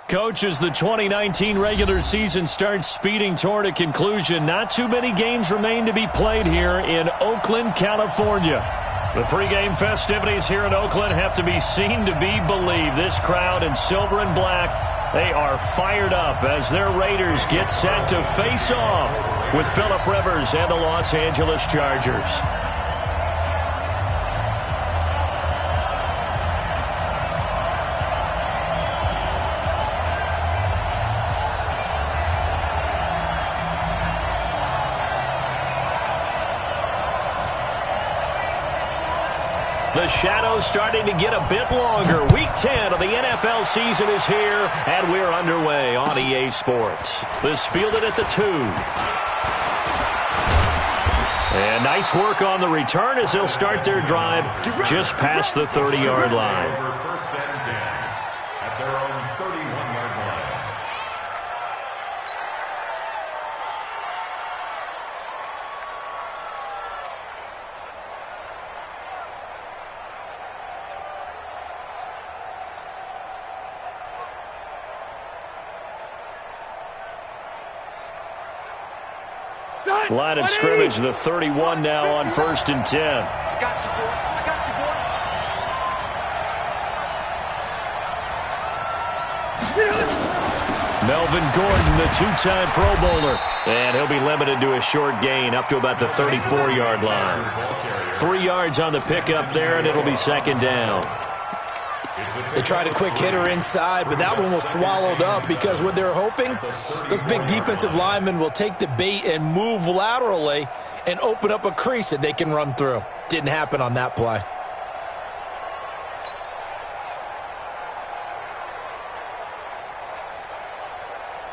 Coach, as the 2019 regular season starts speeding toward a conclusion, not too many games remain to be played here in Oakland, California. The pregame festivities here in Oakland have to be seen to be believed. This crowd in silver and black, they are fired up as their Raiders get set to face off with Phillip Rivers and the Los Angeles Chargers. The shadow's starting to get a bit longer. Week 10 of the NFL season is here, and we're underway on EA Sports. This fielded at the 2. And nice work on the return as they'll start their drive just past the 30-yard line. First and 10 at their own 31-yard line. Line of scrimmage, the 31 now on 1st and 10. I got you, boy. I got you, boy. Melvin Gordon, the two-time Pro Bowler. And he'll be limited to a short gain up to about the 34-yard line. 3 yards on the pickup there, and it'll be second down. They tried a quick hitter inside, but that one was swallowed up because what they're hoping, those big defensive linemen will take the bait and move laterally and open up a crease that they can run through. Didn't happen on that play.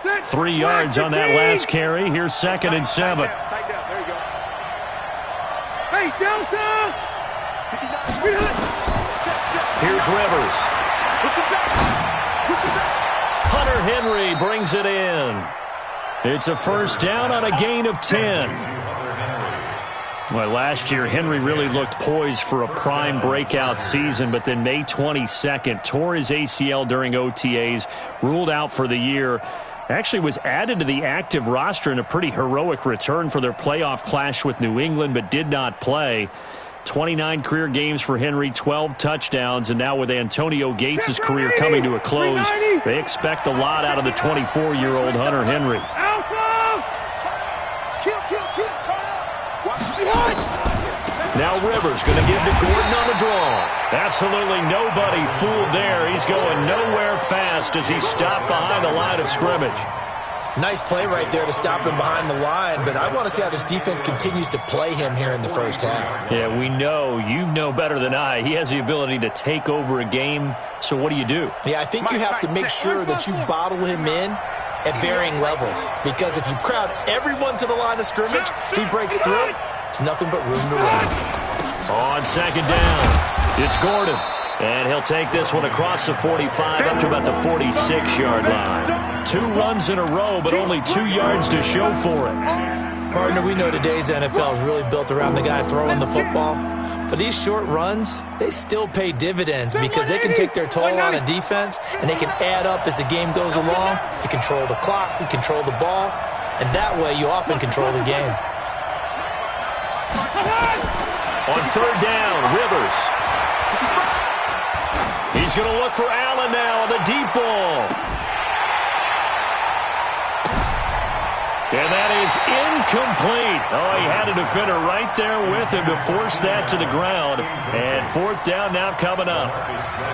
Good. 3 yards on that last carry. Here's 2nd and 7. Tight down. There you go. Hey, Delta! Here's Rivers. Hunter Henry brings it in. It's a first down on a gain of 10. Well, last year, Henry really looked poised for a prime breakout season, but then May 22nd, tore his ACL during OTAs, ruled out for the year. Actually was added to the active roster in a pretty heroic return for their playoff clash with New England, but did not play. 29 career games for Henry, 12 touchdowns, and now with Antonio Gates' career coming to a close, they expect a lot out of the 24-year-old Hunter Henry. Now Rivers going to give to Gordon on the draw. Absolutely nobody fooled there. He's going nowhere fast as he's stopped behind the line of scrimmage. Nice play right there to stop him behind the line, but I want to see how this defense continues to play him here in the first half. Yeah, we know. You know better than I. He has the ability to take over a game, so what do you do? Yeah, I think you have to make sure that you bottle him in at varying levels, because if you crowd everyone to the line of scrimmage, if he breaks through, there's nothing but room to run. On 2nd down, it's Gordon, and he'll take this one across the 45 up to about the 46-yard line. 2 runs in a row, but only 2 yards to show for it. Partner, we know today's NFL is really built around the guy throwing the football. But these short runs, they still pay dividends because they can take their toll on a defense, and they can add up as the game goes along. You control the clock, you control the ball, and that way you often control the game. On 3rd down, Rivers. He's going to look for Allen now on the deep ball. And that is incomplete. Oh, he had a defender right there with him to force that to the ground. And 4th down now coming up.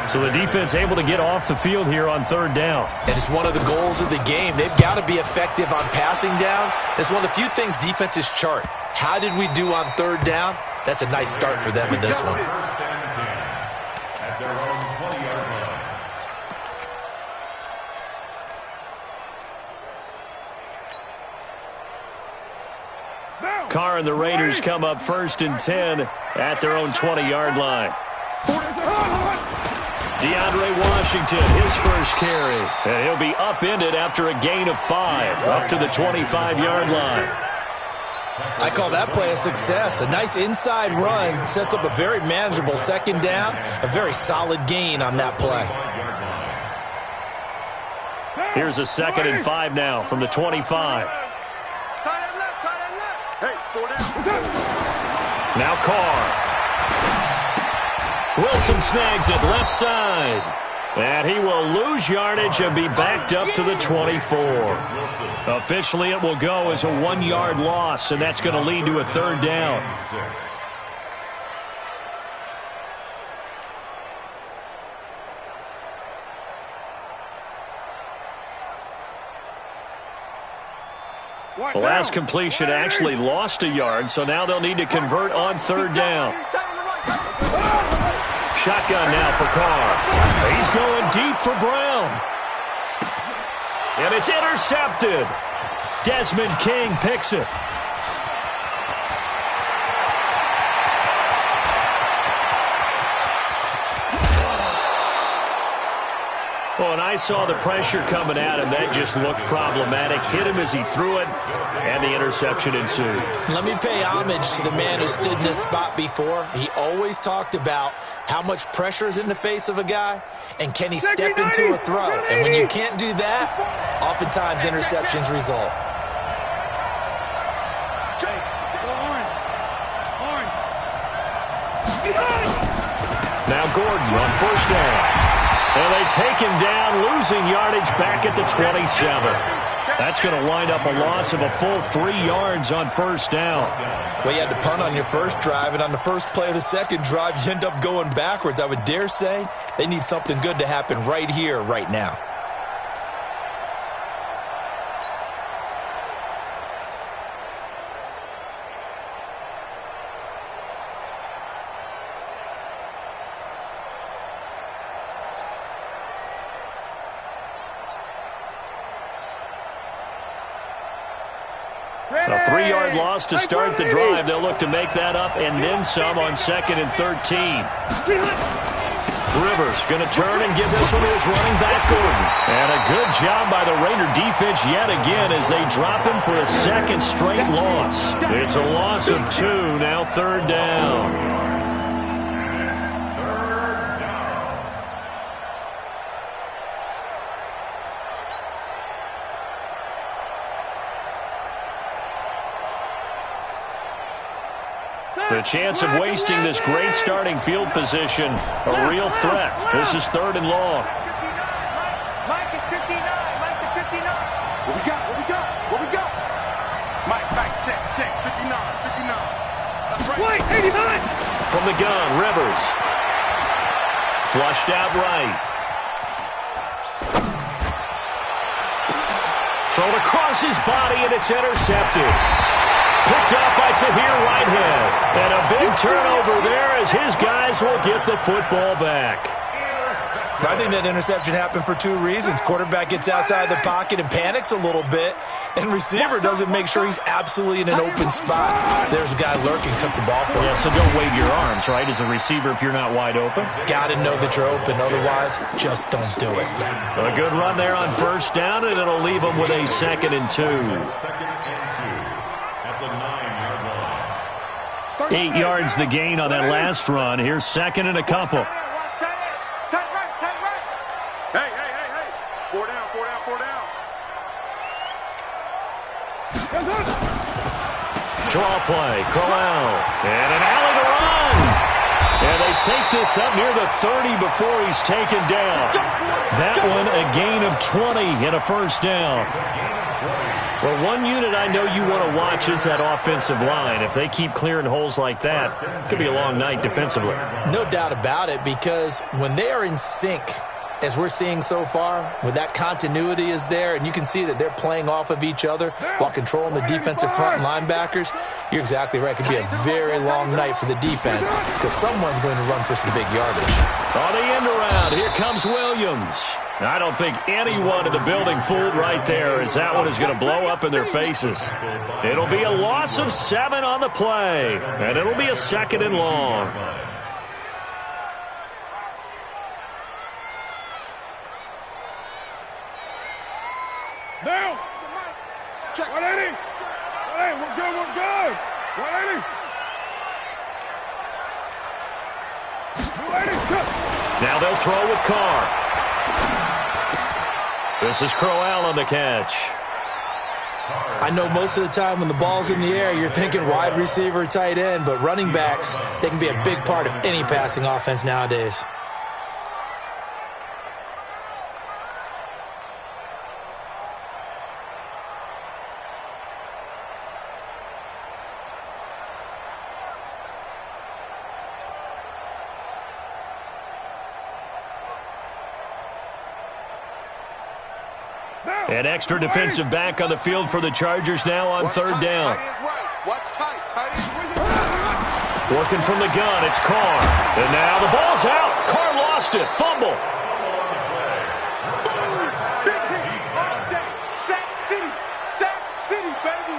So the defense able to get off the field here on 3rd down. And it's one of the goals of the game. They've got to be effective on passing downs. It's one of the few things defenses chart. How did we do on 3rd down? That's a nice start for them in this one. At their own 20-yard line. Carr and the Raiders come up 1st and 10 at their own 20-yard line. DeAndre Washington, his first carry. And he'll be upended after a gain of 5 up to the 25-yard line. I call that play a success. A nice inside run sets up a very manageable 2nd down. A very solid gain on that play. Here's a 2nd and 5 now from the 25. Now Carr. Wilson snags it left side. And he will lose yardage and be backed up to the 24. Officially, it will go as a 1-yard loss, and that's going to lead to a 3rd down. The last completion actually lost a yard, so now they'll need to convert on 3rd down. Shotgun now for Carr. He's going deep for Brown. And it's intercepted. Desmond King picks it. Well, and I saw the pressure coming at him. That just looked problematic. Hit him as he threw it, and the interception ensued. Let me pay homage to the man who stood in this spot before. He always talked about how much pressure is in the face of a guy, and can he step into a throw? And when you can't do that, oftentimes interceptions result. Now Gordon on 1st down. And they take him down, losing yardage back at the 27. That's going to wind up a loss of a full 3 yards on 1st down. Well, you had to punt on your first drive, and on the first play of the second drive, you end up going backwards. I would dare say they need something good to happen right here, right now. A 3-yard loss to start the drive. They'll look to make that up and then some on 2nd and 13. Rivers going to turn and give this one to his running back, Gordon. And a good job by the Raider defense yet again as they drop him for a 2nd straight loss. It's a loss of 2, now 3rd down. The chance of wasting this great starting field position, a real threat. This is 3rd and long. Mike is 59. Mike is 59. What we got? What we got? What we got? Mike, check. 59. That's right. Wait, 89. From the gun, Rivers. Flushed out right. Thrown across his body, and it's intercepted. Picked up by Tahir Whitehead. And a big turnover there as his guys will get the football back. I think that interception happened for 2 reasons. Quarterback gets outside the pocket and panics a little bit, and receiver doesn't make sure he's absolutely in an open spot. So there's a guy lurking, took the ball from him. Yeah, so don't wave your arms, right, as a receiver if you're not wide open. Got to know that you're open. Otherwise, just don't do it. A good run there on 1st down, and it'll leave them with a 2nd and 2. 8 yards the gain on that last run. Here's 2nd and a couple. Tight right. Hey. 4 down. Draw play, Crowell, and an alley to run. And they take this up near the 30 before he's taken down. That one a gain of 20 and a 1st down. Well, one unit I know you want to watch is that offensive line. If they keep clearing holes like that, it could be a long night defensively. No doubt about it, because when they are in sync, as we're seeing so far, when that continuity is there, and you can see that they're playing off of each other while controlling the defensive front linebackers, you're exactly right. It could be a very long night for the defense because someone's going to run for some big yardage. On the end around, here comes Williams. I don't think anyone in the building fooled right there, as that one is going to blow up in their faces. It'll be a loss of 7 on the play, and it'll be a 2nd and long. Down. Check. 180. Hey, we're good. 180. 280. Now they'll throw with Carr. This is Crowell on the catch. I know most of the time when the ball's in the air, you're thinking wide receiver, tight end, but running backs, they can be a big part of any passing offense nowadays. An extra defensive back on the field for the Chargers now on third down. Working from the gun, it's Carr. And now the ball's out. Carr lost it. Fumble. Sack City, baby.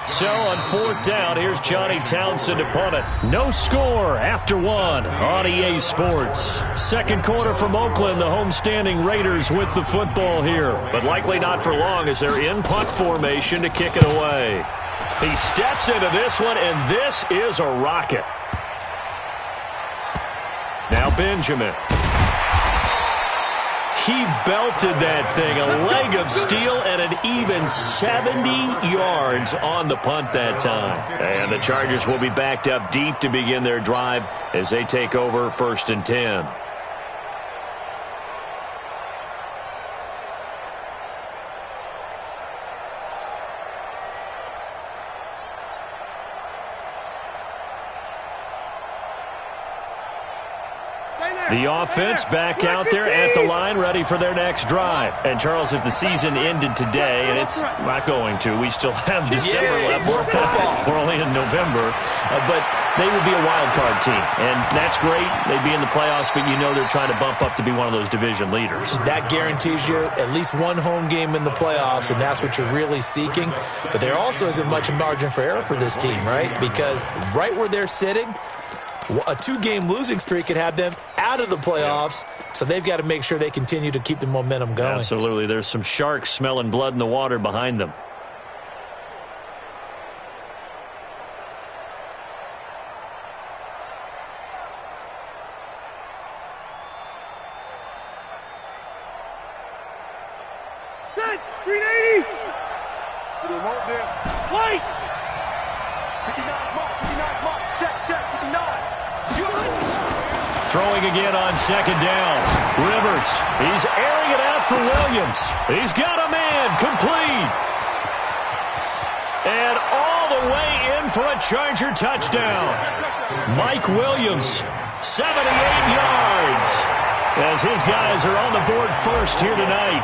So on fourth down, here's Johnny Townsend to punt it. No score after one on EA Sports. Second quarter from Oakland, the homestanding Raiders with the football here. But likely not for long as they're in punt formation to kick it away. He steps into this one, and this is a rocket. Now Benjamin. He belted that thing, a leg of steel, and an even 70 yards on the punt that time. And the Chargers will be backed up deep to begin their drive as they take over 1st and 10. The offense back out there at the line, ready for their next drive. And, Charles, if the season ended today, and it's not going to, we still have December left. More football. We're only in November. But they would be a wild card team. And that's great. They'd be in the playoffs, but you know they're trying to bump up to be one of those division leaders. That guarantees you at least one home game in the playoffs, and that's what you're really seeking. But there also isn't much margin for error for this team, right? Because right where they're sitting, a 2-game losing streak could have them out of the playoffs, so they've got to make sure they continue to keep the momentum going. Absolutely. There's some sharks smelling blood in the water behind them. Set, 380. We don't want this. Wait. 59 mark, check, 59. Throwing again on second down. Rivers, he's airing it out for Williams. He's got a man, complete. And all the way in for a Charger touchdown. Mike Williams, 78 yards, as his guys are on the board first here tonight.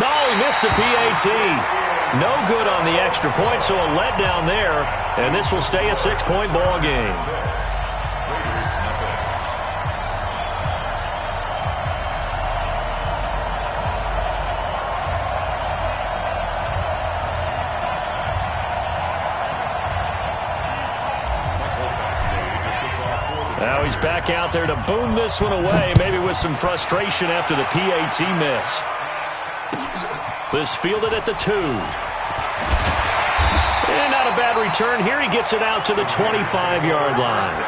Oh, he missed the PAT. No good on the extra point, so a letdown there, and this will stay a 6-point ball game. Now he's back out there to boom this one away, maybe with some frustration after the PAT miss. This fielded at the 2. And not a bad return here. He gets it out to the 25-yard line.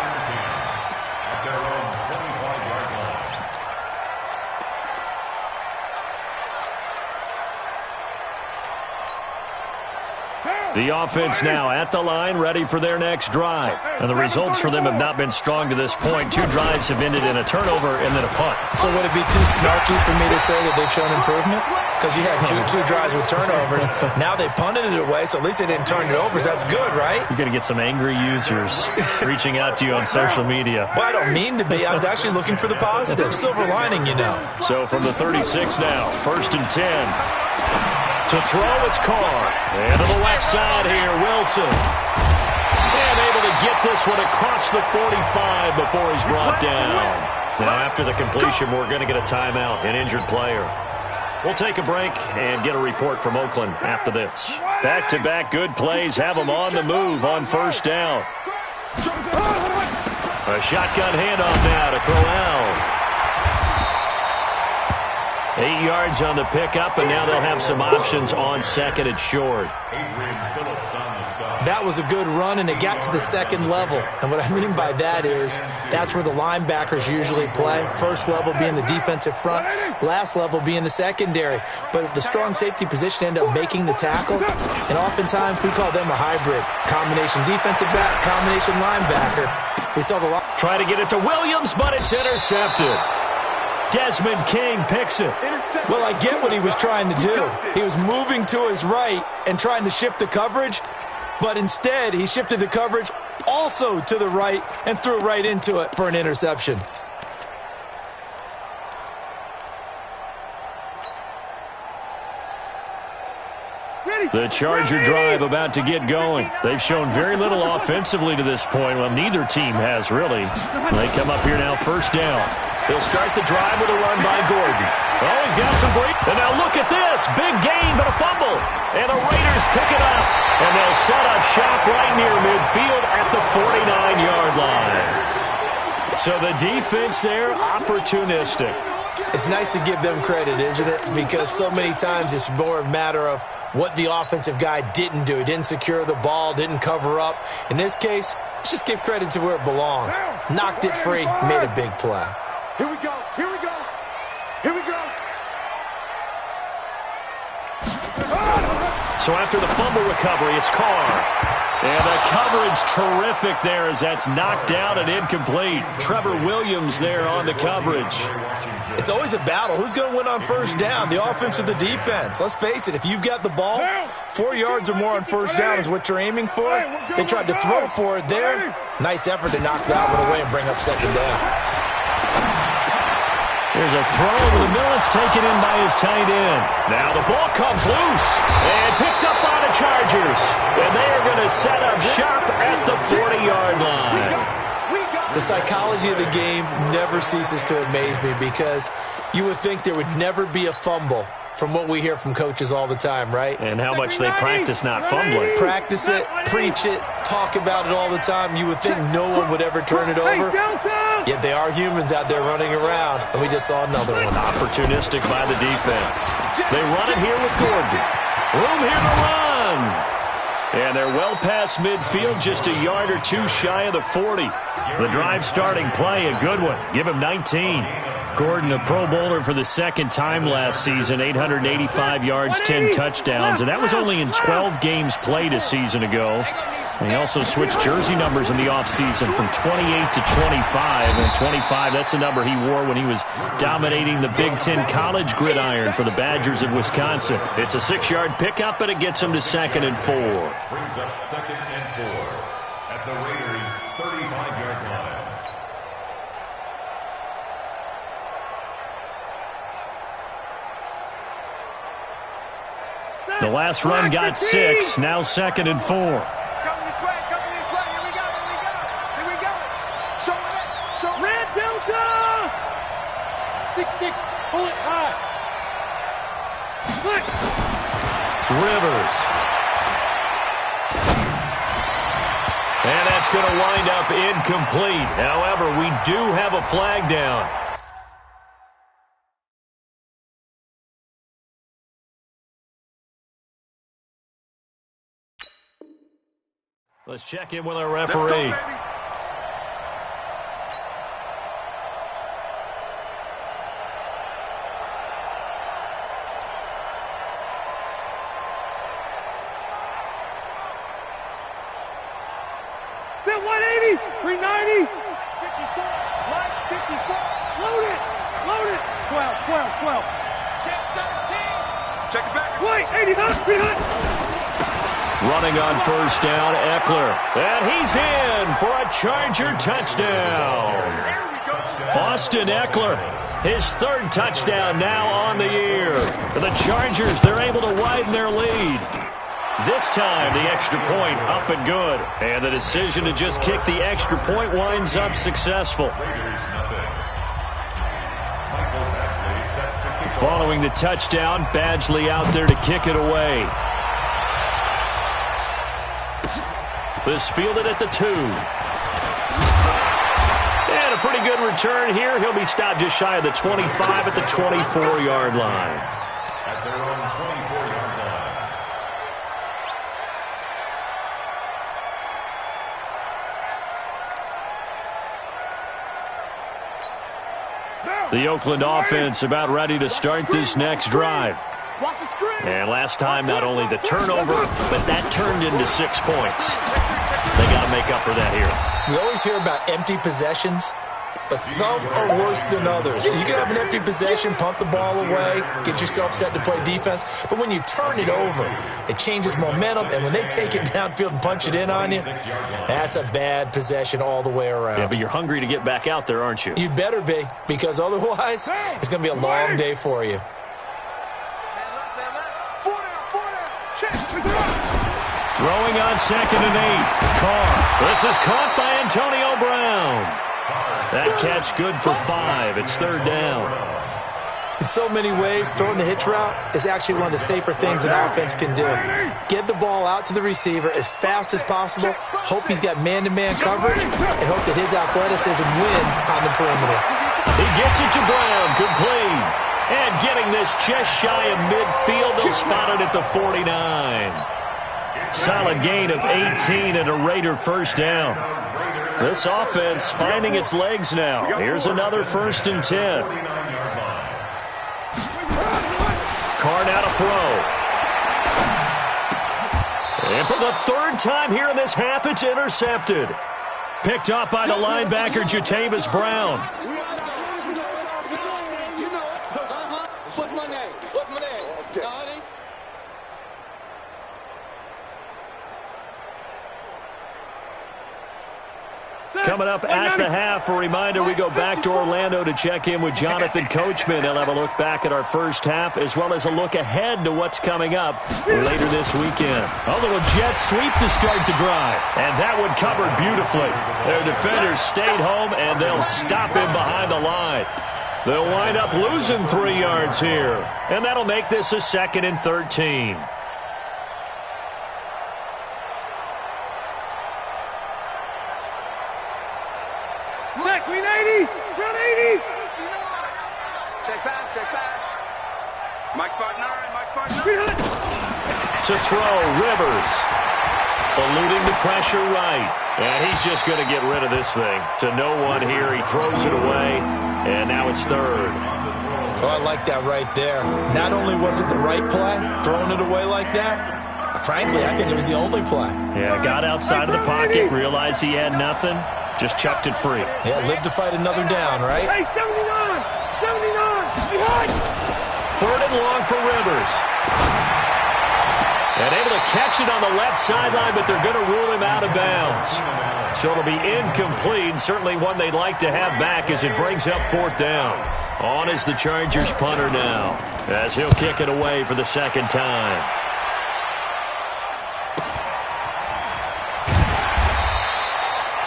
The offense now at the line, ready for their next drive. And the results for them have not been strong to this point. 2 drives have ended in a turnover and then a punt. So would it be too snarky for me to say that they've shown improvement? Because you had two drives with turnovers. Now they punted it away, so at least they didn't turn it over. So that's good, right? You're going to get some angry users reaching out to you on social media. Well, I don't mean to be. I was actually looking for the positive. Silver lining, you know. So from the 36 now, 1st and 10. To throw, it's Carr. And to the left side here, Wilson. And able to get this one across the 45 before he's brought down. Now after the completion, we're going to get a timeout, an injured player. We'll take a break and get a report from Oakland after this. Back-to-back good plays have them on the move on 1st down. A shotgun handoff now to Crowell. 8 yards on the pickup, and now they'll have some options on second and short. That was a good run, and it got to the second level. And what I mean by that is that's where the linebackers usually play. First level being the defensive front, last level being the secondary. But the strong safety position ended up making the tackle, and oftentimes we call them a hybrid. Combination defensive back, combination linebacker. We saw the line. Try to get it to Williams, but it's intercepted. Desmond King picks it. Well, I get what he was trying to do. He was moving to his right and trying to shift the coverage, but instead he shifted the coverage also to the right and threw right into it for an interception. The Charger drive about to get going. They've shown very little offensively to this point. Well, neither team has, really. They come up here now, first down. They'll start the drive with a run by Gordon. Oh, he's got some break. And now look at this. Big gain, but a fumble. And the Raiders pick it up. And they'll set up shop right near midfield at the 49-yard line. So the defense there, opportunistic. It's nice to give them credit, isn't it? Because so many times it's more a matter of what the offensive guy didn't do. He didn't secure the ball, didn't cover up. In this case, let's just give credit to where it belongs. Knocked it free, made a big play. Here we go. Here we go. Here we go. So after the fumble recovery, it's Carr. And the coverage terrific there as that's knocked down and incomplete. Trevor Williams there on the coverage. It's always a battle. Who's going to win on first down, the offense or the defense? Let's face it, if you've got the ball, 4 yards or more on first down is what you're aiming for. They tried to throw for it there. Nice effort to knock that one away and bring up second down. There's a throw over the middle. It's taken in by his tight end. Now the ball comes loose and picked up by the Chargers. And they are going to set up shop at the 40-yard line. The psychology of the game never ceases to amaze me because you would think there would never be a fumble from what we hear from coaches all the time, right? And how much they practice not fumbling. Practice it, preach it, talk about it all the time. You would think no one would ever turn it over. Yet they are humans out there running around, and we just saw another one. Opportunistic by the defense. They run it here with Gordon. Room here to run. And they're well past midfield, just a yard or two shy of the 40. The drive starting play, a good one. Give him 19. Gordon, a Pro Bowler for the second time last season, 885 yards, 10 touchdowns, and that was only in 12 games played a season ago. And he also switched jersey numbers in the offseason from 28 to 25, and 25, that's the number he wore when he was dominating the Big Ten college gridiron for the Badgers of Wisconsin. It's a 6-yard pickup, and it gets him to second and 4. Brings up second and 4 at the Raiders' 35-yard line. The last run got 6, now second and 4. Coming this way, here we go, here we go. Show it, Red Delta! 6-6, pull it high. Rivers. And that's going to wind up incomplete. However, we do have a flag down. Let's check in with our referee. Bit 180, 390, 54, line 54, load it, 12, 12. Check it back. Wait, 80 hot, 3 hot. Running on first down, Eckler. And he's in for a Charger touchdown. Austin Eckler, his third touchdown now on the year. For the Chargers, they're able to widen their lead. This time, the extra point up and good. And the decision to just kick the extra point winds up successful. Following the touchdown, Badgley out there to kick it away. This fielded at the 2. And a pretty good return here. He'll be stopped just shy of the 25 at the 24-yard line. At their own 24-yard line. The Oakland offense about ready to start this next drive. And last time, not only the turnover, but that turned into 6 points. They got to make up for that here. We always hear about empty possessions, but some are worse than others. You can have an empty possession, punt the ball away, get yourself set to play defense, but when you turn it over, it changes momentum, and when they take it downfield and punch it in on you, that's a bad possession all the way around. Yeah, but you're hungry to get back out there, aren't you? You better be, because otherwise, it's going to be a long day for you. Throwing on 2nd and 8. Carr. This is caught by Antonio Brown. That catch good for 5. It's 3rd down. In so many ways, throwing the hitch route is actually one of the safer things an offense can do. Get the ball out to the receiver as fast as possible, hope he's got man-to-man coverage, and hope that his athleticism wins on the perimeter. He gets it to Brown, complete. And getting this just shy of midfield, they'll spot it at the 49. Solid gain of 18 and a Raider first down. This offense finding its legs now. Here's another 1st and 10. Carr now to throw. And for the 3rd time here in this half, it's intercepted. Picked off by the linebacker, Jatavis Brown. Coming up at the half, a reminder, we go back to Orlando to check in with Jonathan Coachman. He'll have a look back at our first half, as well as a look ahead to what's coming up later this weekend. A little jet sweep to start the drive, and that one covered beautifully. Their defenders stayed home, and they'll stop him behind the line. They'll wind up losing 3 yards here, and that'll make this a 2nd and 13. Green 80! Run 80! Check pass, check pass. Mike 5'9", Mike 5'9". To throw, Rivers. Eluding the pressure right. And he's just going to get rid of this thing. To no one here, he throws it away. And now it's 3rd. Oh, I like that right there. Not only was it the right play, throwing it away like that, frankly, I think it was the only play. Yeah, got outside of the pocket, realized he had nothing. Just chucked it free. Yeah, live to fight another down, right? Hey, 79! 79! Behind! 3rd and long for Rivers. And able to catch it on the left sideline, but they're going to rule him out of bounds. So it'll be incomplete. Certainly one they'd like to have back as it brings up 4th down. On is the Chargers punter now, as he'll kick it away for the 2nd time.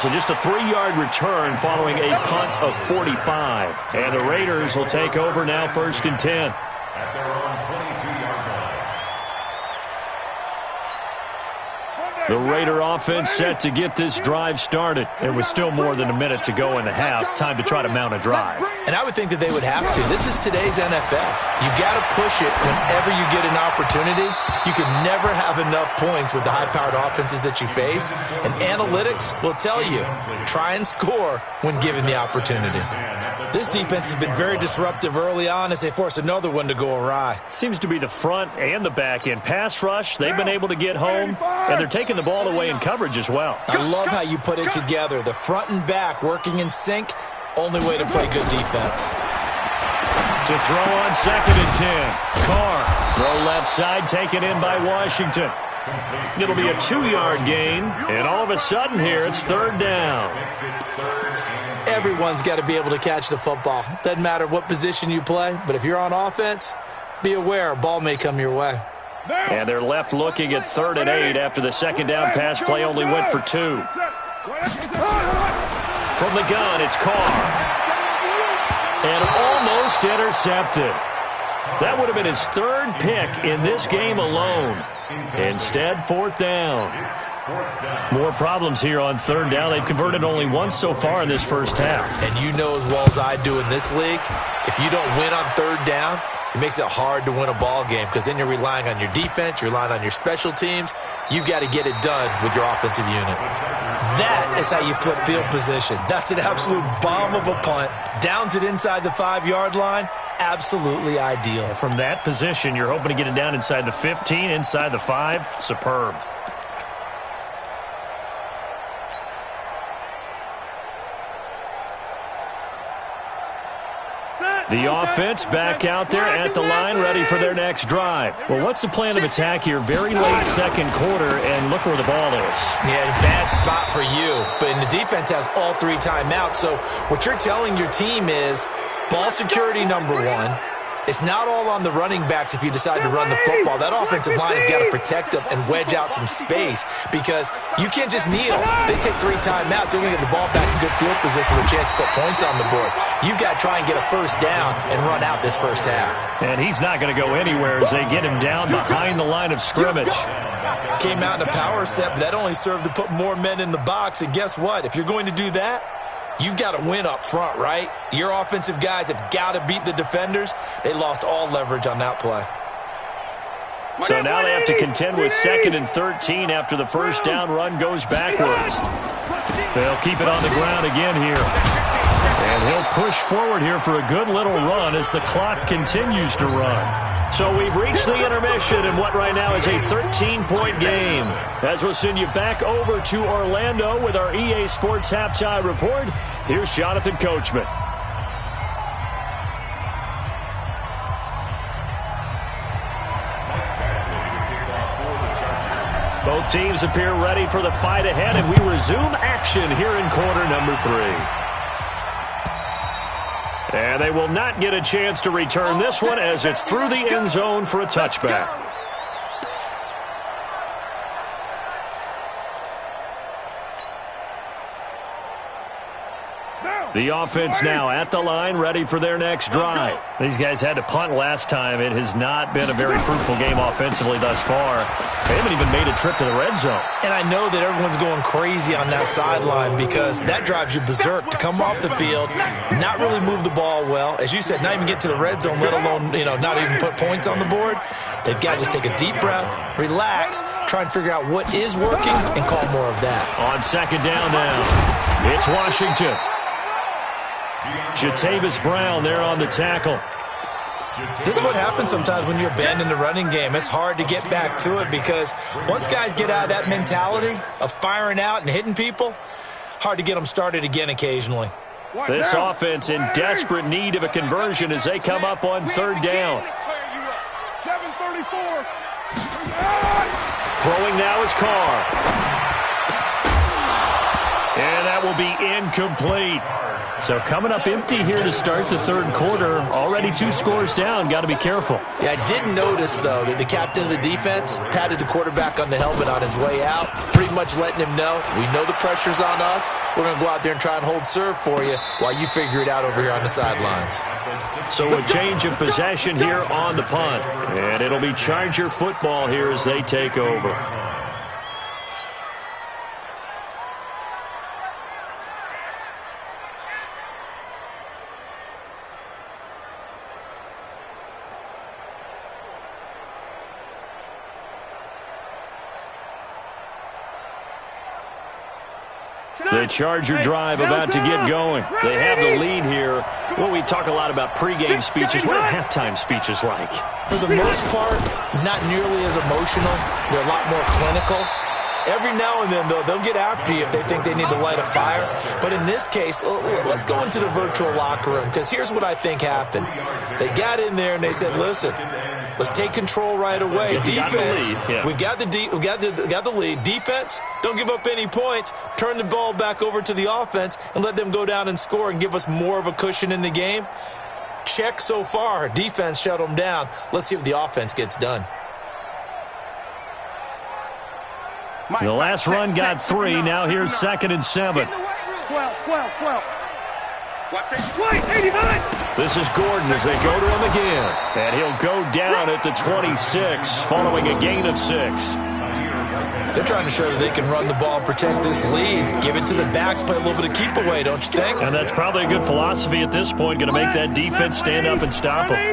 So just a 3-yard return following a punt of 45. And the Raiders will take over now 1st and 10. At their own 22-yard line. The Raider offense set to get this drive started. It was still more than a minute to go in the half. Time to try to mount a drive. And I would think that they would have to. This is today's NFL. You got to push it whenever you get an opportunity. You can never have enough points with the high-powered offenses that you face. And analytics will tell you, try and score when given the opportunity. This defense has been very disruptive early on as they force another one to go awry. Seems to be the front and the back end. Pass rush, they've been able to get home, and they're taking the ball away in coverage as well. I love how you put it together. The front and back working in sync, only way to play good defense. To throw on 2nd and 10. Carr, throw left side, taken in by Washington. It'll be a 2-yard gain, and all of a sudden here it's 3rd down. Everyone's got to be able to catch the football. Doesn't matter what position you play, but if you're on offense, be aware a ball may come your way. And they're left looking at 3rd and 8 after the 2nd down pass play only went for 2. From the gun, it's Carr. And almost intercepted. That would have been his third pick in this game alone. Instead, fourth down. More problems here on third down. They've converted only once so far in this first half. And you know as well as I do in this league, if you don't win on third down, it makes it hard to win a ball game because then you're relying on your defense, you're relying on your special teams. You've got to get it done with your offensive unit. That is how you flip field position. That's an absolute bomb of a punt. Downs it inside the 5-yard line. Absolutely ideal. From that position, you're hoping to get it down inside the 15, inside the 5. Superb. The offense back out there at the line, ready for their next drive. Well, what's the plan of attack here? Very late second quarter, and look where the ball is. Yeah, bad spot for you. But the defense has all 3 timeouts. So what you're telling your team is ball security number 1. It's not all on the running backs if you decide to run the football. That offensive line has got to protect them and wedge out some space because you can't just kneel. They take 3 timeouts. They're going to get the ball back in good field position with a chance to put points on the board. You've got to try and get a first down and run out this first half. And he's not going to go anywhere as they get him down behind the line of scrimmage. Came out in a power set, but that only served to put more men in the box. And guess what? If you're going to do that, you've got to win up front, right? Your offensive guys have got to beat the defenders. They lost all leverage on that play. So now they have to contend with 2nd and 13 after the first down run goes backwards. They'll keep it on the ground again here. And he'll push forward here for a good little run as the clock continues to run. So we've reached the intermission in what right now is a 13-point game. As we'll send you back over to Orlando with our EA Sports Halftime Report, here's Jonathan Coachman. Both teams appear ready for the fight ahead, and we resume action here in quarter number 3. And they will not get a chance to return this one as it's through the end zone for a touchback. The offense now at the line, ready for their next drive. These guys had to punt last time. It has not been a very fruitful game offensively thus far. They haven't even made a trip to the red zone. And I know that everyone's going crazy on that sideline because that drives you berserk to come off the field, not really move the ball well. As you said, not even get to the red zone, let alone, not even put points on the board. They've got to just take a deep breath, relax, try and figure out what is working, and call more of that. On second down now, it's Washington. Jatavis Brown there on the tackle. This is what happens sometimes when you abandon the running game. It's hard to get back to it because once guys get out of that mentality of firing out and hitting people, hard to get them started again occasionally. This offense in desperate need of a conversion as they come up on third down. Throwing now is Carr. And that will be incomplete. So coming up empty here to start the third quarter. Already 2 scores down. Got to be careful. Yeah, I did notice, though, that the captain of the defense patted the quarterback on the helmet on his way out, pretty much letting him know, we know the pressure's on us. We're going to go out there and try and hold serve for you while you figure it out over here on the sidelines. So a change of possession here on the punt. And it'll be Charger football here as they take over. The Charger drive about to get going. They have the lead here. Well, we talk a lot about pregame speeches. What are halftime speeches like? For the most part, not nearly as emotional. They're a lot more clinical. Every now and then, though, they'll get after you if they think they need to light a fire. But in this case, let's go into the virtual locker room because here's what I think happened. They got in there and they said, listen, let's take control right away. Defense, we've got the lead. Defense, don't give up any points. Turn the ball back over to the offense and let them go down and score and give us more of a cushion in the game. Check so far. Defense shut them down. Let's see if the offense gets done. The last run got 3. Now here's 2nd and 7. Watch it. Wait, 85. This is Gordon as they go to him again. And he'll go down at the 26 following a gain of 6. They're trying to show that they can run the ball and protect this lead. Give it to the backs, play a little bit of keep away, don't you think? And that's probably a good philosophy at this point. Going to make that defense stand up and stop them. Don't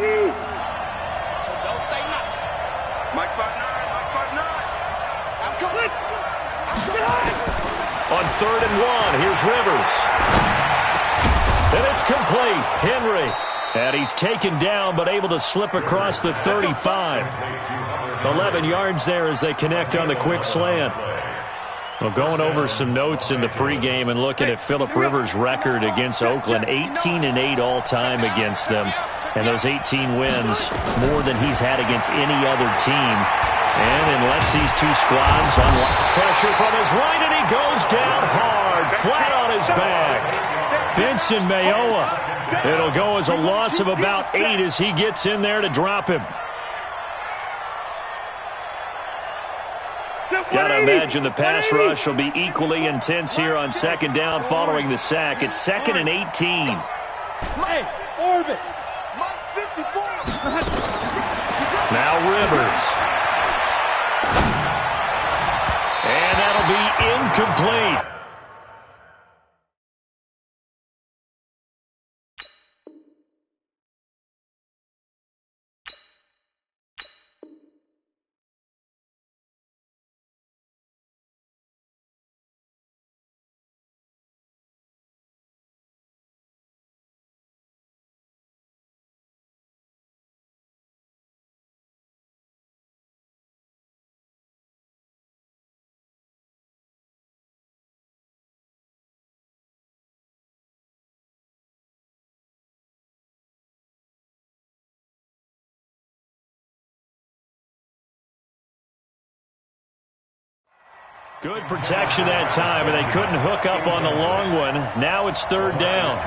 say nothing. Mike 5'9", Mike 5'9". I'm coming. On 3rd and 1, here's Rivers. And it's complete. Henry. And he's taken down but able to slip across the 35. 11 yards there as they connect on the quick slant. Well, going over some notes in the pregame and looking at Phillip Rivers' record against Oakland, 18-8 all-time against them. And those 18 wins, more than he's had against any other team. And unless these two squads unlock pressure from his right, and he goes down hard, flat on his back. Vincent Mayowa. It'll go as a loss of about 8 as he gets in there to drop him. Got to imagine the pass rush will be equally intense here on 2nd down following the sack. It's 2nd and 18. Hey, Orbit. Mike 54. Now Rivers. And that'll be incomplete. Good protection that time, and they couldn't hook up on the long one. Now it's 3rd down.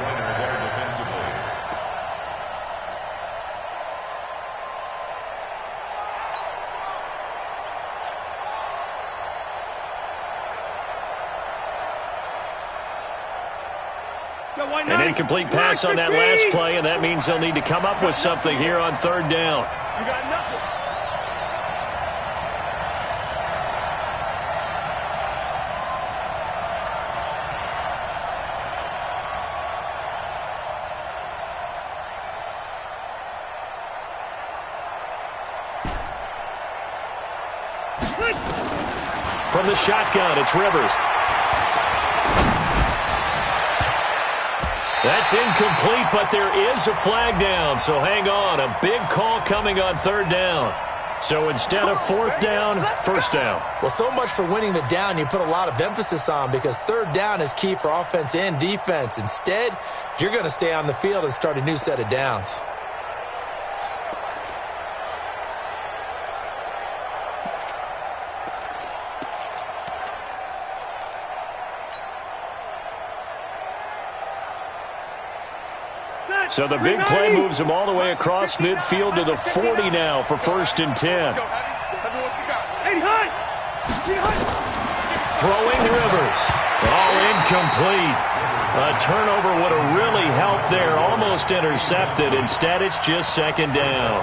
An incomplete pass on that last play, and that means they'll need to come up with something here on 3rd down. You got nothing. From the shotgun, it's Rivers. That's incomplete, but there is a flag down, so hang on. A big call coming on 3rd down. So instead of 4th down, 1st down. Well, so much for winning the down you put a lot of emphasis on, because 3rd down is key for offense and defense. Instead, you're going to stay on the field and start a new set of downs. So the big play moves him all the way across midfield to the 40 now for 1st and 10. Throwing Rivers. All incomplete. A turnover would have really helped there. Almost intercepted. Instead, it's just 2nd down.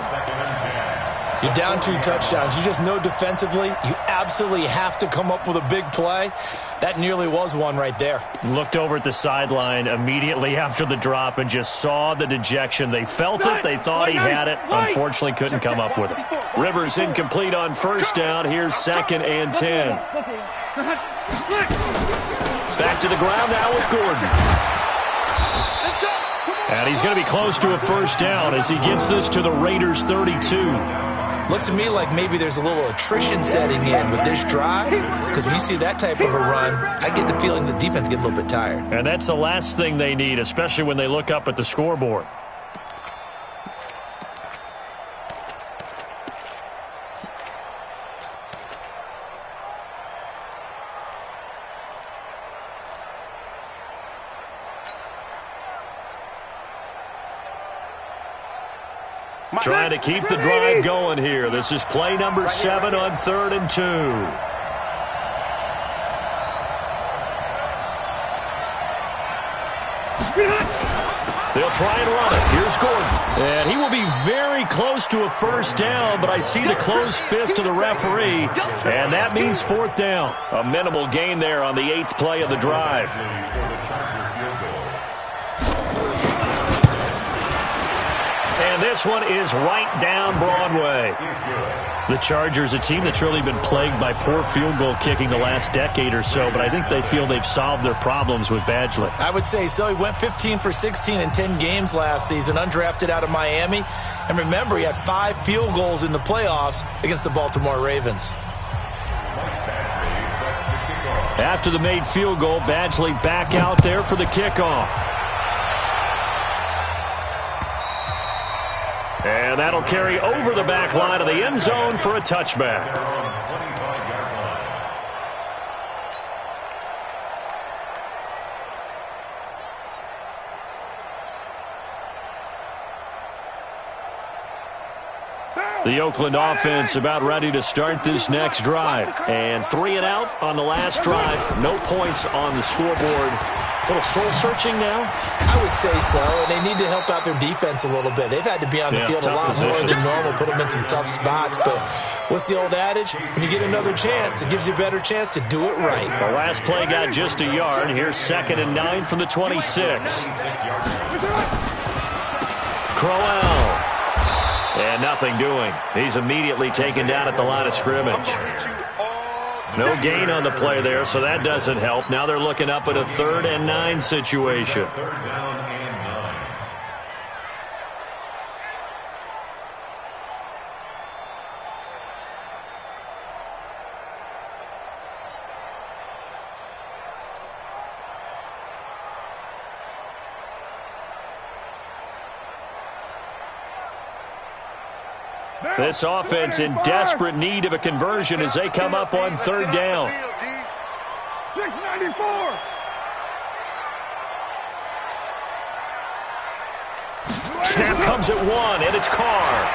You're down 2 touchdowns. You just know defensively you absolutely have to come up with a big play. That nearly was one right there. Looked over at the sideline immediately after the drop and just saw the dejection. They felt it. They thought he had it. Unfortunately, couldn't come up with it. Rivers incomplete on 1st down. Here's 2nd and 10. Back to the ground now with Gordon. And he's going to be close to a 1st down as he gets this to the Raiders' 32. Looks to me like maybe there's a little attrition setting in with this drive, because when you see that type of a run, I get the feeling the defense gets a little bit tired. And that's the last thing they need, especially when they look up at the scoreboard. Trying to keep the drive going here. This is play number 7 on 3rd and 2. try and run it. Here's Gordon. And he will be very close to a first down, but I see the closed fist of the referee, and that means fourth down. A minimal gain there on the 8th play of the drive. And this one is right down Broadway. The Chargers, a team that's really been plagued by poor field goal kicking the last decade or so, but I think they feel they've solved their problems with Badgley. I would say so. He went 15 for 16 in 10 games last season, undrafted out of Miami. And remember, he had 5 field goals in the playoffs against the Baltimore Ravens. After the made field goal, Badgley back out there for the kickoff. And that'll carry over the back line of the end zone for a touchback. The Oakland offense about ready to start this next drive. And 3 and out on the last drive. No points on the scoreboard. A little soul-searching now? I would say so, and they need to help out their defense a little bit. They've had to be on the field a lot more than normal, put them in some tough spots. But what's the old adage? When you get another chance, it gives you a better chance to do it right. The last play got just a yard. Here's 2nd and 9 from the 26. Crowell. And nothing doing. He's immediately taken down at the line of scrimmage. No gain on the play there, so that doesn't help. Now they're looking up at a 3rd and 9 situation. This offense in desperate need of a conversion as they come up on 3rd down. 694. Snap comes at 1, and it's Carr.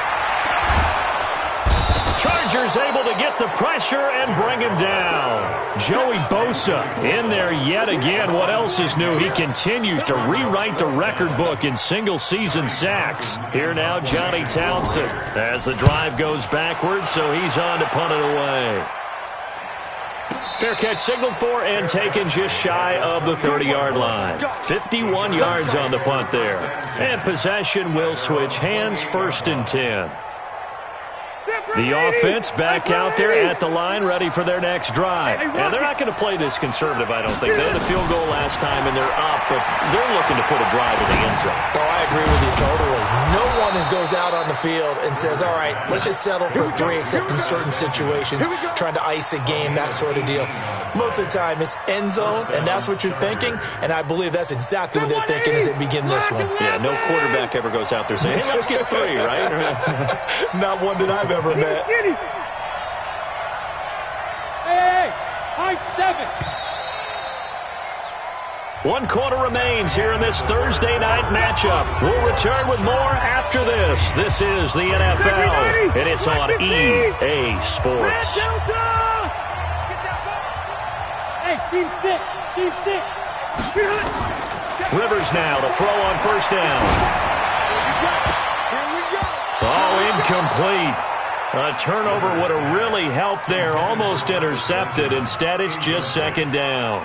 Chargers able to get the pressure and bring him down. Joey Bosa in there yet again. What else is new? He continues to rewrite the record book in single-season sacks. Here now, Johnny Townsend as the drive goes backwards, so he's on to punt it away. Fair catch signaled for and taken just shy of the 30-yard line. 51 yards on the punt there. And possession will switch hands, 1st and 10. The offense back out there at the line, ready for their next drive. And they're not going to play this conservative, I don't think. They had a field goal last time, and they're up, but they're looking to put a drive in the end zone. Oh, I agree with you totally. No one goes out on the field and says, all right, let's just settle for 3, except in certain situations, trying to ice a game, that sort of deal. Most of the time, it's end zone, and that's what you're thinking, and I believe that's exactly what they're thinking as they begin this one. Yeah, no quarterback ever goes out there saying, hey, let's get 3, right? Not one that I've ever met. Hey, high 7. 1 quarter remains here in this Thursday night matchup. We'll return with more after this. This is the NFL, and it's on EA Sports. Hey, team 6, team 6. Rivers now to throw on 1st down. Oh, incomplete. A turnover would have really helped there. Almost intercepted. Instead, it's just 2nd down.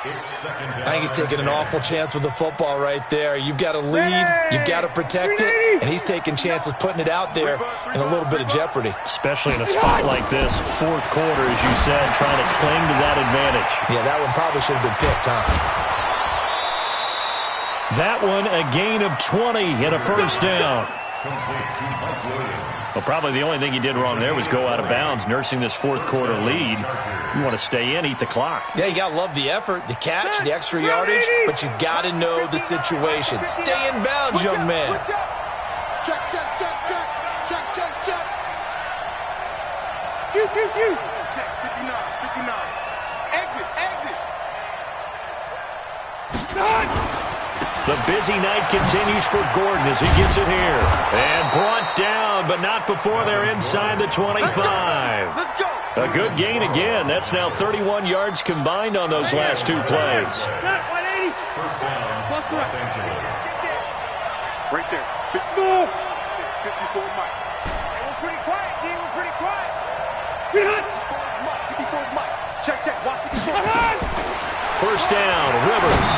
I think he's taking an awful chance with the football right there. You've got to lead, you've got to protect it, and he's taking chances putting it out there in a little bit of jeopardy. Especially in a spot like this, 4th quarter, as you said, trying to cling to that advantage. Yeah, that one probably should have been picked, huh? That one, a gain of 20 and a 1st down. Well, probably the only thing he did wrong there was go out of bounds, nursing this 4th quarter lead. You want to stay in, eat the clock. Yeah, you got to love the effort, the catch, the extra yardage, but you got to know the situation. Stay in bounds, young man. Check, check, check, check, check, check, check. Q. Check, 59. Exit. The busy night continues for Gordon as he gets it here. And brought down, but not before they're inside the 25. Let's go. A good gain again. That's now 31 yards combined on those last 2 plays. Not 180. First down, Los Angeles. Right there. Small. 54 Mike. They were pretty quiet, D. We're pretty quiet. 54 Mike. Check. Watch 54. First down, Rivers.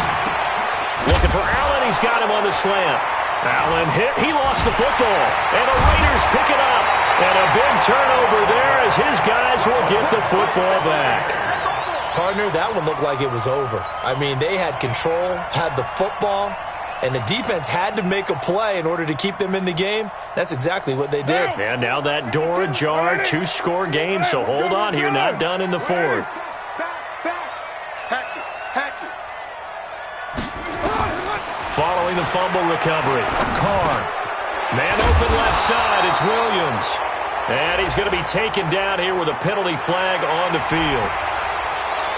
Looking for Allen. He's got him on the slant. Allen hit. He lost the football. And the Raiders pick it up. And a big turnover there as his guys will get the football back. Partner, that one looked like it was over. I mean, they had control, had the football, and the defense had to make a play in order to keep them in the game. That's exactly what they did. And now that door ajar, 2-score game, so hold on here, not done in the fourth. Hatchet. Following the fumble recovery, Carr. Man open left side, it's Williams. And he's going to be taken down here with a penalty flag on the field.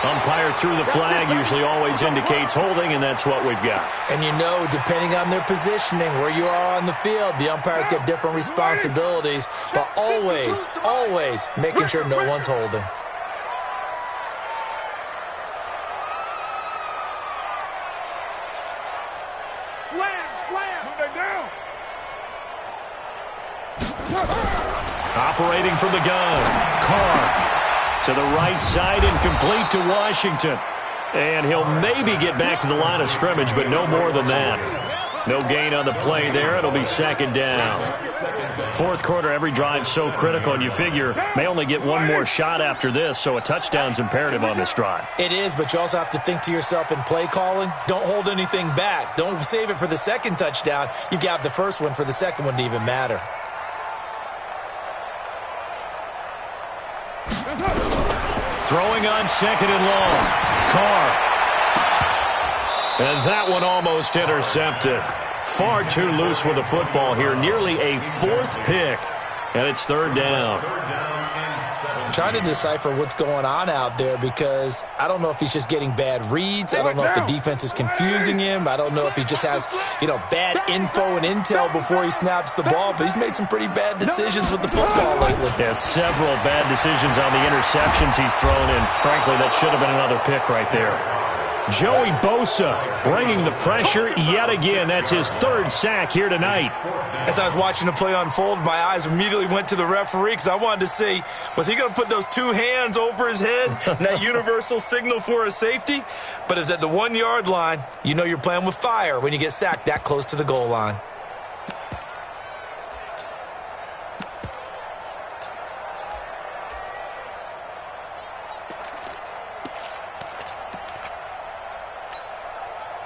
Umpire threw the flag, usually always indicates holding, and that's what we've got. And you know, depending on their positioning, where you are on the field, the umpires get different responsibilities, but always making sure no one's holding. Slam. Move that down. Operating from the gun, Carr. To the right side and complete to Washington. And he'll maybe get back to the line of scrimmage, but no more than that. No gain on the play there. It'll be second down. Fourth quarter, every drive so critical, and you figure may only get one more shot after this, so a touchdown's imperative on this drive. It is, but you also have to think to yourself in play calling, don't hold anything back. Don't save it for the second touchdown. You got the first one for the second one to even matter. Throwing on second and long. Carr. And that one almost intercepted. Far too loose with the football here. Nearly a fourth pick. And it's third down. I'm trying to decipher what's going on out there because I don't know if he's just getting bad reads. I don't know if the defense is confusing him. I don't know if he just has, bad info and intel before he snaps the ball. But he's made some pretty bad decisions with the football lately. Yeah, several bad decisions on the interceptions he's thrown in. Frankly, that should have been another pick right there. Joey Bosa bringing the pressure yet again. That's his third sack here tonight. As I was watching the play unfold, my eyes immediately went to the referee because I wanted to see, was he going to put those two hands over his head and that universal signal for a safety? But it's at the 1-yard line. You know you're playing with fire when you get sacked that close to the goal line.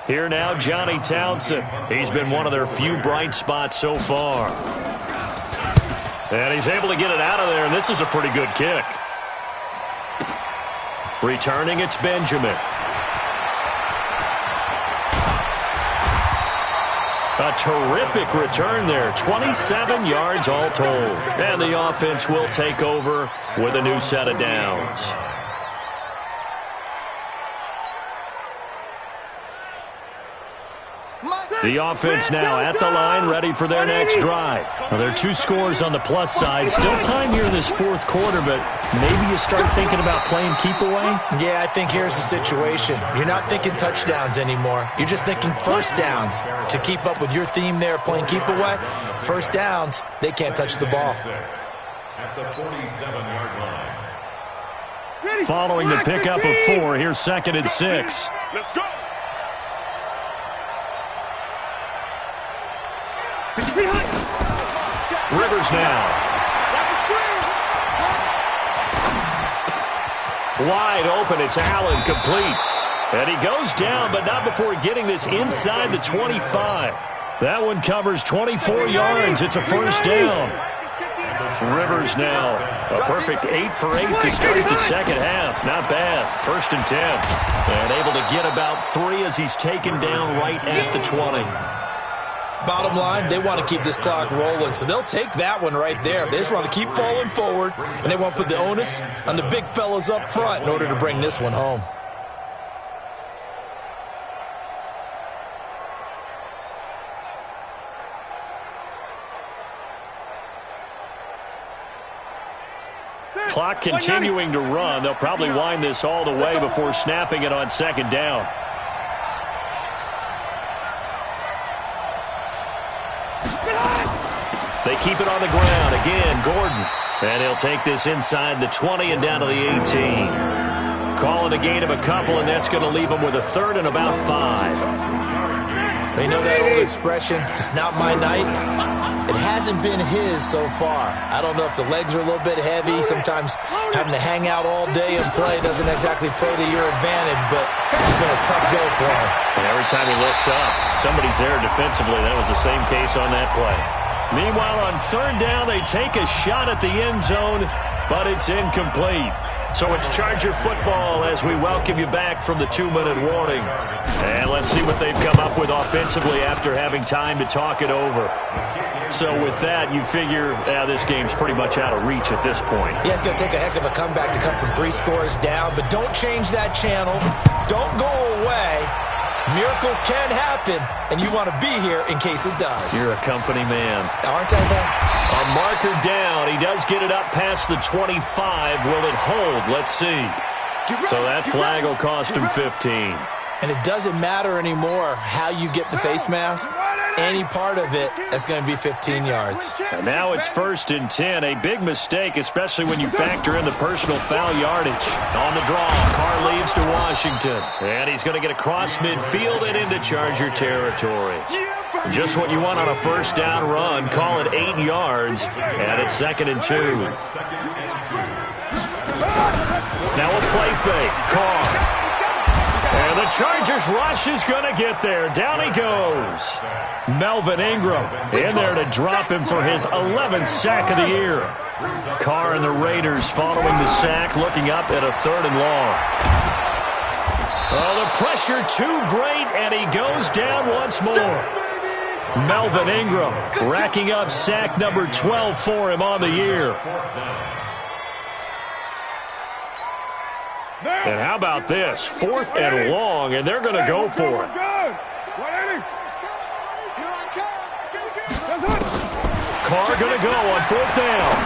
Here now, Johnny Townsend. He's been one of their few bright spots so far. And he's able to get it out of there, and this is a pretty good kick. Returning, it's Benjamin. A terrific return there. 27 yards all told. And the offense will take over with a new set of downs. The offense now at the line, ready for their next drive. Now, there are 2 scores on the plus side. Still time here in this fourth quarter, but maybe you start thinking about playing keep away? Yeah, I think here's the situation. You're not thinking touchdowns anymore. You're just thinking first downs. To keep up with your theme there, playing keep away, first downs, they can't touch the ball. At the 47-yard line. Following the pickup of 4, here's second and 6. Let's go. Rivers now. Wide open, it's Allen, complete. And he goes down, but not before getting this inside the 25. That one covers 24 yards. It's a first down. Rivers now, a perfect 8 for 8 to start the second half. Not bad. First and 10. And able to get about 3 as he's taken down right at the 20. Bottom line, they want to keep this clock rolling, so they'll take that one right there. They just want to keep falling forward, and they want to put the onus on the big fellas up front in order to bring this one home. Clock continuing to run. They'll probably wind this all the way before snapping it on second down. They keep it on the ground. Again, Gordon. And he'll take this inside the 20 and down to the 18. Calling a gain of a couple, and that's going to leave him with a third and about 5. They know that old expression, it's not my night. It hasn't been his so far. I don't know if the legs are a little bit heavy. Sometimes having to hang out all day and play doesn't exactly play to your advantage, but it's been a tough go for him. And every time he looks up, somebody's there defensively. That was the same case on that play. Meanwhile, on third down, they take a shot at the end zone, but it's incomplete. So it's Charger football as we welcome you back from the 2-minute warning. And let's see what they've come up with offensively after having time to talk it over. So with that, you figure this game's pretty much out of reach at this point. Yeah, it's going to take a heck of a comeback to come from 3 scores down, but don't change that channel. Don't go away. Miracles can happen, and you want to be here in case it does. You're a company man. Aren't I, though? A marker down. He does get it up past the 25. Will it hold? Let's see. So that flag will cost him 15. And it doesn't matter anymore how you get the face mask. Any part of it, that's going to be 15 yards. And now it's 1st and 10. A big mistake, especially when you factor in the personal foul yardage. On the draw, Carr leaves to Washington. And he's going to get across midfield and into Charger territory. Just what you want on a first down run. Call it 8 yards. And it's 2nd and 2. Now a play fake. Carr. And the Chargers rush is going to get there. Down he goes. Melvin Ingram in there to drop him for his 11th sack of the year. Carr and the Raiders following the sack, looking up at a 3rd and long. Oh, the pressure too great, and he goes down once more. Melvin Ingram racking up sack number 12 for him on the year. And how about this? 4th and long, and they're going to go for it. Carr going to go on 4th down.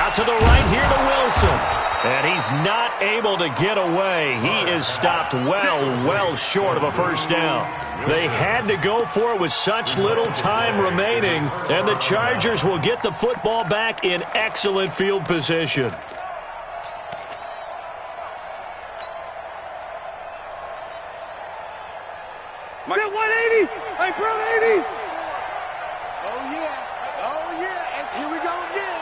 Out to the right here to Wilson. And he's not able to get away. He is stopped well short of a first down. They had to go for it with such little time remaining, and the Chargers will get the football back in excellent field position. Get 180! Hey, bro, 80! Oh, yeah, and here we go again.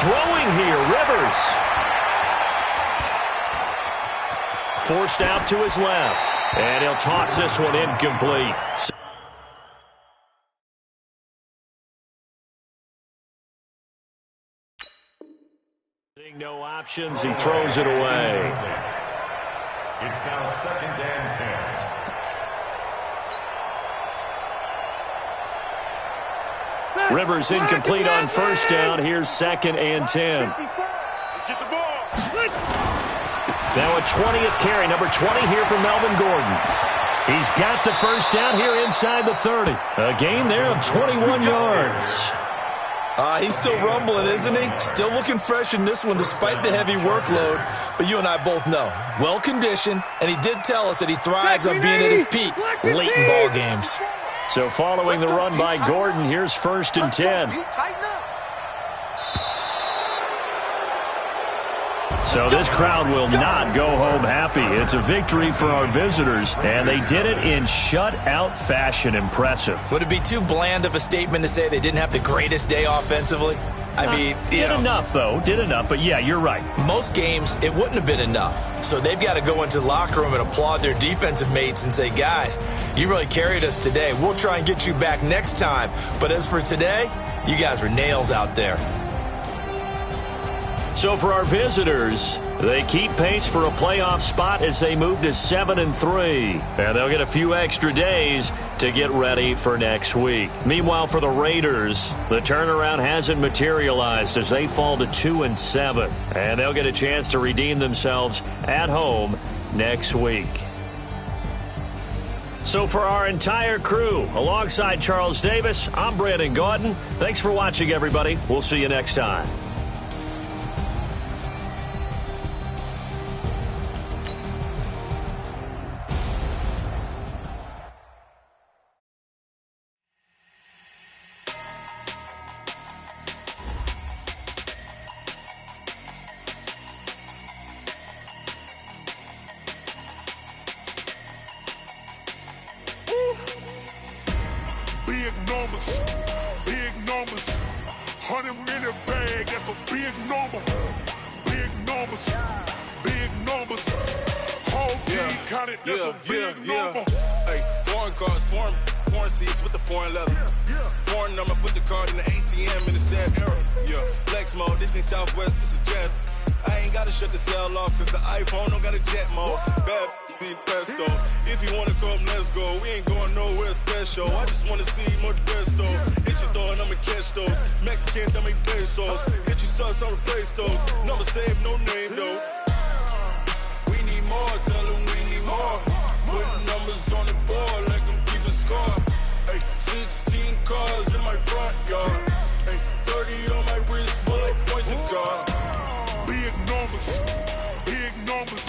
Throwing here, Rivers. Forced out to his left, and he'll toss this one incomplete. Seeing no options, he throws it away. It's now 2nd and 10. Rivers incomplete on first down. Here's 2nd and 10. Get the ball. Now a 20th carry, number 20 here for Melvin Gordon. He's got the first down here inside the 30. A gain there of 21 yards. He's still rumbling, isn't he? Still looking fresh in this one despite the heavy workload. But you and I both know, well-conditioned, and he did tell us that he thrives on being at his peak late in ball games. So following the run by Gordon, here's 1st and 10. So this crowd will not go home happy. It's a victory for our visitors, and they did it in shutout fashion. Impressive. Would it be too bland of a statement to say they didn't have the greatest day offensively? I mean, did enough, though. Did enough, but yeah, you're right. Most games, it wouldn't have been enough. So they've got to go into the locker room and applaud their defensive mates and say, guys, you really carried us today. We'll try and get you back next time. But as for today, you guys were nails out there. So for our visitors, they keep pace for a playoff spot as they move to 7-3. And they'll get a few extra days to get ready for next week. Meanwhile, for the Raiders, the turnaround hasn't materialized as they fall to 2-7. And they'll get a chance to redeem themselves at home next week. So for our entire crew, alongside Charles Davis, I'm Brandon Gaudin. Thanks for watching, everybody. We'll see you next time. that's a big number. Big numbers, big numbers. Whole team counted, that's a big number. Hey, foreign cars, foreign seats with the foreign leather. Foreign number, put the card in the ATM in the sad era. Yeah, flex mode, this ain't Southwest, this is jet. I ain't gotta shut the cell off, cause the iPhone don't got a jet mode. Bad be pesto. If you wanna come, let's go. We ain't going nowhere special. I just wanna see more dress though. Hit your throw and I'ma catch those. Mexican, dummy pesos. Hit your sus, I'll replace those. Number saved, no name though. We need more, tell them we need more. Putting numbers on the board like them keeping score. Hey, 16 cars in my front yard. Hey, 30 on my wrist, bullet point to God. Big numbers, big numbers.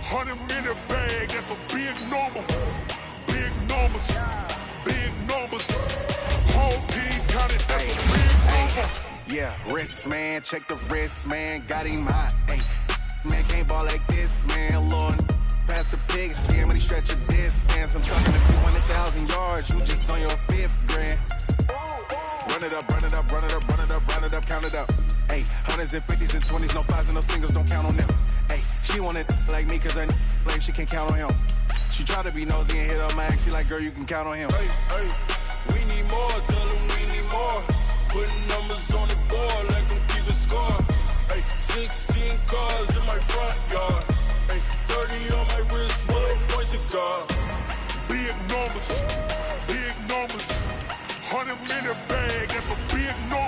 100 minute bag, that's a big number. Big numbers, big numbers. Whole team counted, that's a big number. Yeah, wrist man, check the wrist man, got him hot. Ay, man can't ball like this, man. Lord, pass the pig skin when he stretch a distance. I'm talking a few 100,000 yards, you just on your 5th grand. Run it up, run it up, run it up, run it up, run it up, count it up. Ay, hundreds and 50s and 20s, no 5s and no singles, don't count on them. Ay, she want it like me, cause her like she can't count on him. She try to be nosy and hit up my ex, she like, girl, you can count on him. Hey, hey, we need more, tell them we need more. Putting numbers on the board like them keeping score. Hey, 16 cars in my front yard. Hey, 30 on my wrist, bullet point to God. Big numbers, big numbers. 100 minute bag, that's a big number.